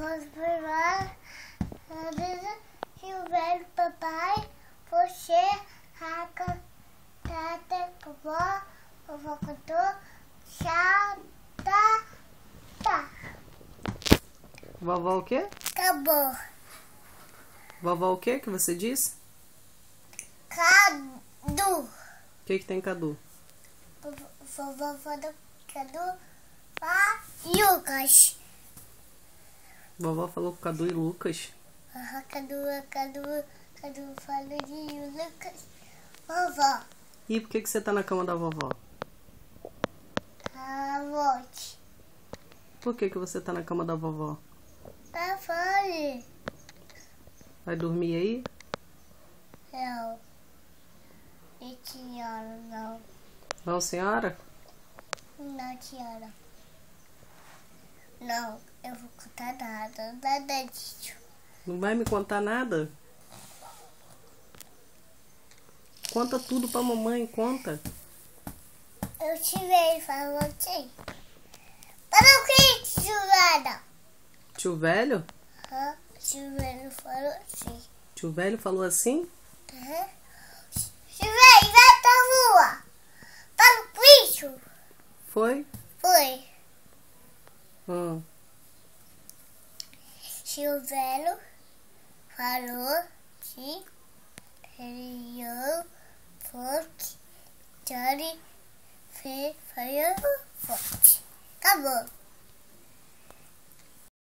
Vamos provar. E o velho papai, você, raca, tata, vovó cantou, tchau, tá. Vovó o quê? Acabou. Vovó o quê que você disse? Cadu. O que tem Cadu? Vovó falou Cadu a Lucas. Vovó falou com Cadu e Lucas. Cadu falou de Lucas. Vovó. E por que você tá na cama da vovó? Volte. Por que você tá na cama da vovó? Tá fora. Vai dormir aí? Não. E senhora, não. Não, senhora? Não, senhora. Não, eu vou contar nada disso. Não vai me contar nada? Conta tudo pra mamãe, conta. Eu te vejo, falou assim. Para o que, jogada? Tio velho? Tio velho falou assim. Tio velho falou assim? Tio velho, vai pra rua. Para o bicho. Foi? Foi. Tio velho falou que ele fosse Johnny foi forte. Acabou.